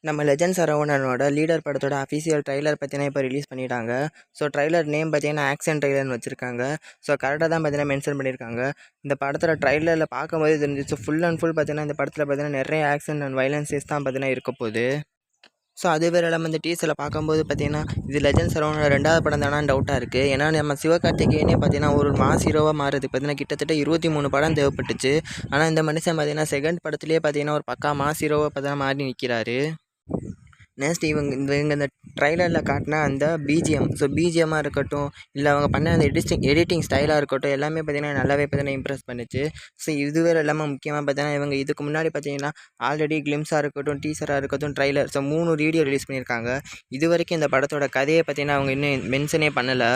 நம்ம legend சரவணனோட leader படத்தோட official trailer பார்த்தீங்கன்னா இப்போ ரிலீஸ் பண்ணிட்டாங்க. ஸோ ட்ரைலர் நேம் பார்த்தீங்கன்னா ஆக்ஷன் ட்ரைலர்னு வச்சுருக்காங்க. ஸோ கரெக்டாக தான் பார்த்தீங்கன்னா மென்ஷன் பண்ணியிருக்காங்க. இந்த படத்தோட ட்ரைலரில் பார்க்கும்போது தெரிஞ்சிச்சு ஃபுல் அண்ட் ஃபுல் பார்த்தீங்கன்னா இந்த படத்தில் பார்த்தீங்கன்னா நிறைய ஆக்ஷன் அண்ட் வைலன்ஸஸ் தான் பார்த்தீங்கன்னா இருக்க போகுது. ஸோ அது வேறு இல்லாமல் இந்த டீசரில் பார்க்கும்போது பார்த்தீங்கன்னா இது லெஜண்ட் சரவணோட 2வது படம் தானான்னு டவுட்டாக இருக்குது. ஏன்னா நம்ம சிவகார்த்திகேயனே பார்த்தீங்கன்னா ஒரு மாஸ் ஹீரோவாக மாறுறதுக்கு பார்த்தீங்கன்னா கிட்டத்தட்ட 23 படம் தேவைப்பட்டுச்சு. ஆனால் இந்த மனுஷன் பார்த்தீங்கன்னா செகண்ட் படத்துலேயே பார்த்தீங்கன்னா ஒரு பக்கா மாஸ் ஹீரோவாக பார்த்தீங்கன்னா மாறி நிற்கிறாரு. நெக்ஸ்ட் இவங்க இந்த ட்ரைலரில் காட்டின அந்த பிஜிஎம், ஸோ பிஜிஎம்மாக இருக்கட்டும், இல்லை அவங்க பண்ண அந்த எடிட்டிங் ஸ்டைலாக இருக்கட்டும், எல்லாமே பார்த்தீங்கன்னா நல்லாவே பார்த்தீங்கன்னா இம்ப்ரெஸ் பண்ணுச்சு. ஸோ இது வேறு இல்லாமல் முக்கியமாக பார்த்தீங்கன்னா இவங்க இதுக்கு முன்னாடி பார்த்தீங்கன்னா ஆல்ரெடி கிளிம்ஸாக இருக்கட்டும், டீசராக இருக்கட்டும், ட்ரைலர், ஸோ 3 வீடியோ ரிலீஸ் பண்ணியிருக்காங்க. இது வரைக்கும் இந்த படத்தோட கதையை பார்த்தீங்கன்னா அவங்க இன்னும் மென்ஷனே பண்ணலை.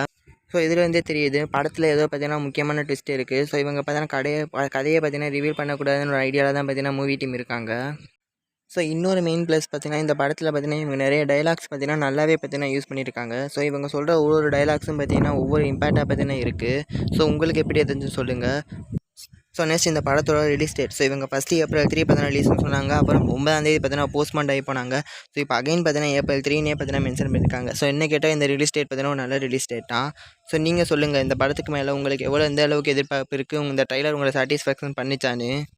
ஸோ இதுலேருந்தே தெரியுது படத்தில் ஏதோ பார்த்தீங்கன்னா முக்கியமான ட்விஸ்ட் இருக்குது. ஸோ இவங்க பார்த்தீங்கன்னா கதையை பார்த்தீங்கன்னா ரிவீல் பண்ணக்கூடாதுன்னு ஒரு ஐடியாவில் தான் பார்த்தீங்கன்னா மூவி டீம் இருக்காங்க. ஸோ இன்னொரு மெயின் ப்ளஸ் பார்த்தீங்கன்னா இந்த படத்தில் பார்த்தீங்கன்னா இவங்க நிறைய டைலாக்ஸ் பார்த்தீங்கன்னா நல்லாவே பார்த்தீங்கன்னா யூஸ் பண்ணியிருக்காங்க. ஸோ இவங்க சொல்கிற ஒவ்வொரு டைலாக்ஸும் பார்த்தீங்கன்னா ஒவ்வொரு இம்பேக்டாக பார்த்தீங்கன்னா இருக்குது. ஸோ உங்களுக்கு எப்படி எதுன்னு சொல்லுங்கள். ஸோ நெக்ஸ்ட் இந்த படத்தோட ரிலீஸ் டேட், ஸோ இவங்க ஃபஸ்ட்டு April 3 பார்த்தீங்கன்னா ரிலீஸ்னு சொன்னாங்க. அப்புறம் 9ஆம் தேதி பார்த்தீங்கன்னா போஸ்ட்மார்ட் ஆகி போனாங்க. ஸோ இப்போ அகைன் பார்த்தீங்கன்னா April 3னே பார்த்தீங்கன்னா மென்ஷன் பண்ணியிருக்காங்க. ஸோ என்ன கேட்டால் இந்த ரிலீஸ் டேட் பார்த்தீங்கன்னா ஒரு நல்ல ரிலீஸ் டேட் தான். ஸோ நீங்கள் சொல்லுங்கள், இந்த படத்துக்கு மேலே உங்களுக்கு எந்த அளவுக்கு எதிர்பார்ப்பு இருக்குது, இந்த ட்ரைலர் உங்களை சாட்டிஸ்ஃபேக்ஷன் பண்ணிச்சான்னு.